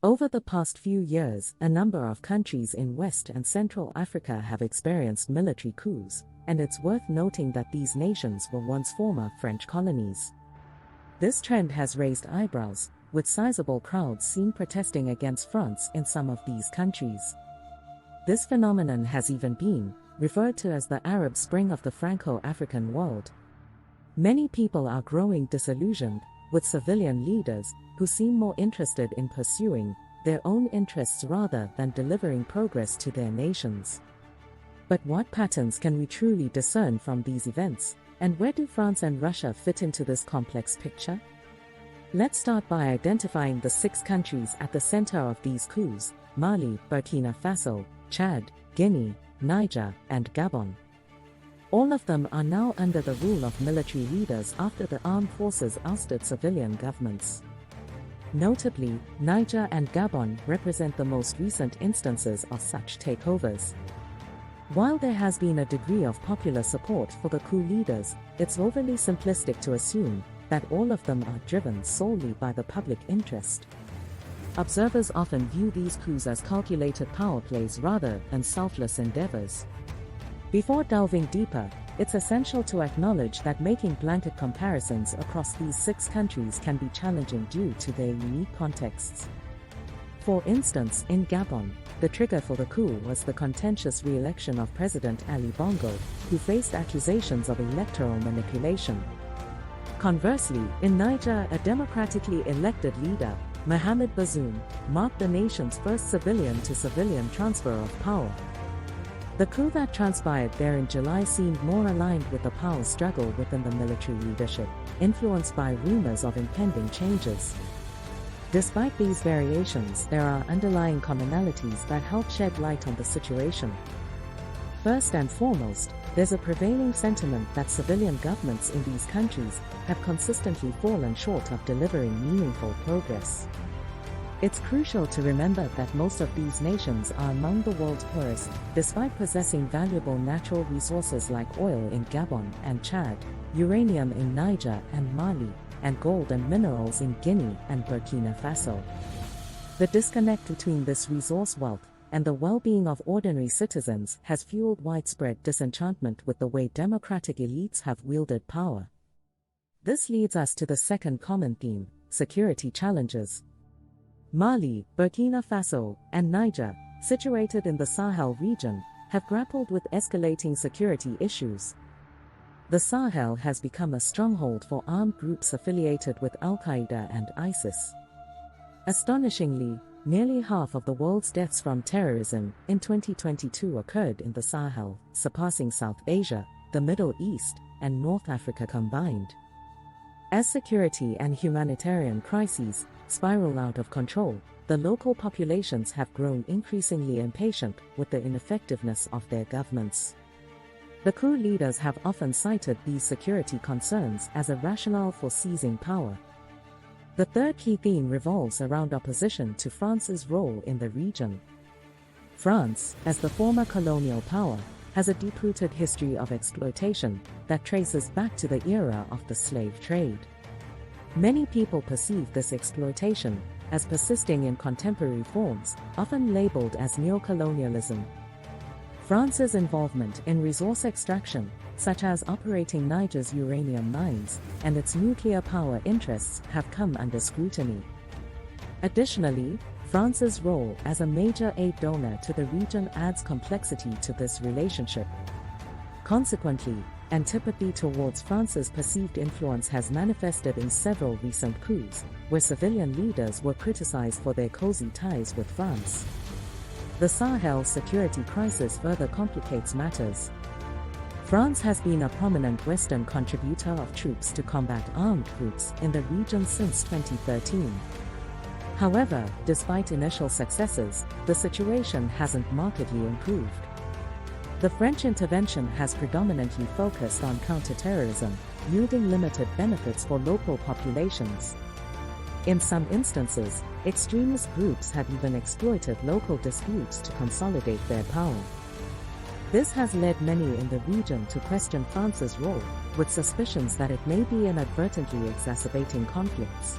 Over the past few years, a number of countries in West and Central Africa have experienced military coups, and it's worth noting that these nations were once former French colonies. This trend has raised eyebrows, with sizable crowds seen protesting against France in some of these countries. This phenomenon has even been referred to as the Arab Spring of the Franco-African world. Many people are growing disillusioned with civilian leaders who seem more interested in pursuing their own interests rather than delivering progress to their nations. But what patterns can we truly discern from these events, and where do France and Russia fit into this complex picture? Let's start by identifying the 6 countries at the center of these coups: Mali, Burkina Faso, Chad, Guinea, Niger, and Gabon. All of them are now under the rule of military leaders after the armed forces ousted civilian governments. Notably, Niger and Gabon represent the most recent instances of such takeovers. While there has been a degree of popular support for the coup leaders, it's overly simplistic to assume that all of them are driven solely by the public interest. Observers often view these coups as calculated power plays rather than selfless endeavors. Before delving deeper, it's essential to acknowledge that making blanket comparisons across these 6 countries can be challenging due to their unique contexts. For instance, in Gabon, the trigger for the coup was the contentious re-election of President Ali Bongo, who faced accusations of electoral manipulation. Conversely, in Niger, a democratically elected leader, Mohamed Bazoum, marked the nation's first civilian-to-civilian transfer of power. The coup that transpired there in July seemed more aligned with the power struggle within the military leadership, influenced by rumors of impending changes. Despite these variations, there are underlying commonalities that help shed light on the situation. First and foremost, there's a prevailing sentiment that civilian governments in these countries have consistently fallen short of delivering meaningful progress. It's crucial to remember that most of these nations are among the world's poorest, despite possessing valuable natural resources like oil in Gabon and Chad, uranium in Niger and Mali, and gold and minerals in Guinea and Burkina Faso. The disconnect between this resource wealth and the well-being of ordinary citizens has fueled widespread disenchantment with the way democratic elites have wielded power. This leads us to the second common theme: security challenges. Mali, Burkina Faso, and Niger, situated in the Sahel region, have grappled with escalating security issues. The Sahel has become a stronghold for armed groups affiliated with Al-Qaeda and ISIS. Astonishingly, nearly half of the world's deaths from terrorism in 2022 occurred in the Sahel, surpassing South Asia, the Middle East, and North Africa combined. As security and humanitarian crises spiral out of control, the local populations have grown increasingly impatient with the ineffectiveness of their governments. The coup leaders have often cited these security concerns as a rationale for seizing power. The third key theme revolves around opposition to France's role in the region. France, as the former colonial power, has a deep-rooted history of exploitation that traces back to the era of the slave trade. Many people perceive this exploitation as persisting in contemporary forms, often labeled as neocolonialism. France's involvement in resource extraction, such as operating Niger's uranium mines, and its nuclear power interests have come under scrutiny. Additionally, France's role as a major aid donor to the region adds complexity to this relationship. Consequently, antipathy towards France's perceived influence has manifested in several recent coups, where civilian leaders were criticized for their cozy ties with France. The Sahel security crisis further complicates matters. France has been a prominent Western contributor of troops to combat armed groups in the region since 2013. However, despite initial successes, the situation hasn't markedly improved. The French intervention has predominantly focused on counterterrorism, yielding limited benefits for local populations. In some instances, extremist groups have even exploited local disputes to consolidate their power. This has led many in the region to question France's role, with suspicions that it may be inadvertently exacerbating conflicts.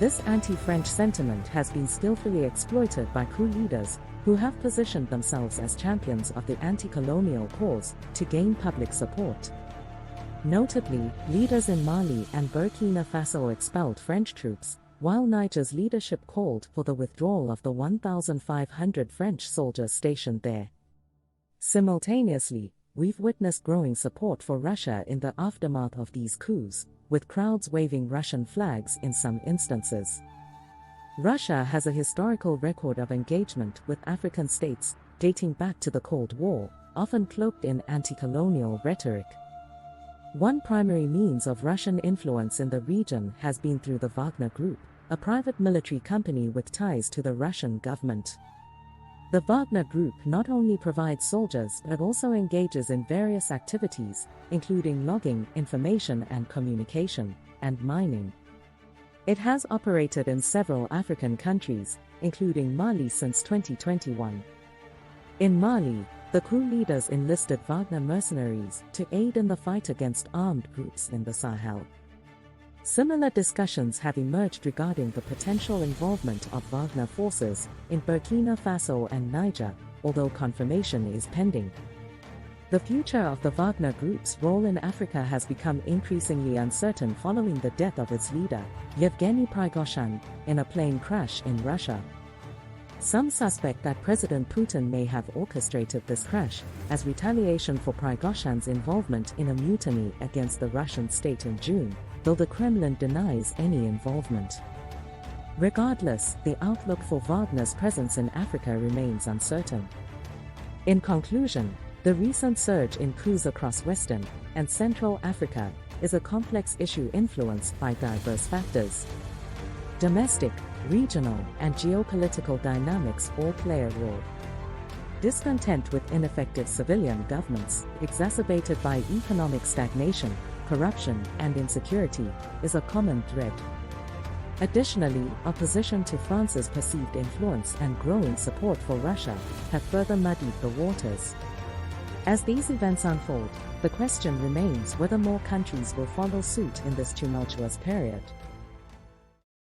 This anti-French sentiment has been skillfully exploited by coup leaders who have positioned themselves as champions of the anti-colonial cause to gain public support. Notably, leaders in Mali and Burkina Faso expelled French troops, while Niger's leadership called for the withdrawal of the 1,500 French soldiers stationed there. Simultaneously, we've witnessed growing support for Russia in the aftermath of these coups, with crowds waving Russian flags in some instances. Russia has a historical record of engagement with African states, dating back to the Cold War, often cloaked in anti-colonial rhetoric. One primary means of Russian influence in the region has been through the Wagner Group, a private military company with ties to the Russian government. The Wagner Group not only provides soldiers but also engages in various activities, including logging, information and communication, and mining. It has operated in several African countries, including Mali since 2021. In Mali, the coup leaders enlisted Wagner mercenaries to aid in the fight against armed groups in the Sahel. Similar discussions have emerged regarding the potential involvement of Wagner forces in Burkina Faso and Niger, although confirmation is pending. The future of the Wagner Group's role in Africa has become increasingly uncertain following the death of its leader, Yevgeny Prigozhin, in a plane crash in Russia. Some suspect that President Putin may have orchestrated this crash as retaliation for Prigozhin's involvement in a mutiny against the Russian state in June, though the Kremlin denies any involvement. Regardless, the outlook for Wagner's presence in Africa remains uncertain. In conclusion, the recent surge in coups across Western and Central Africa is a complex issue influenced by diverse factors. Domestic, regional, and geopolitical dynamics all play a role. Discontent with ineffective civilian governments, exacerbated by economic stagnation, corruption, and insecurity, is a common thread. Additionally, opposition to France's perceived influence and growing support for Russia have further muddied the waters. As these events unfold, the question remains whether more countries will follow suit in this tumultuous period.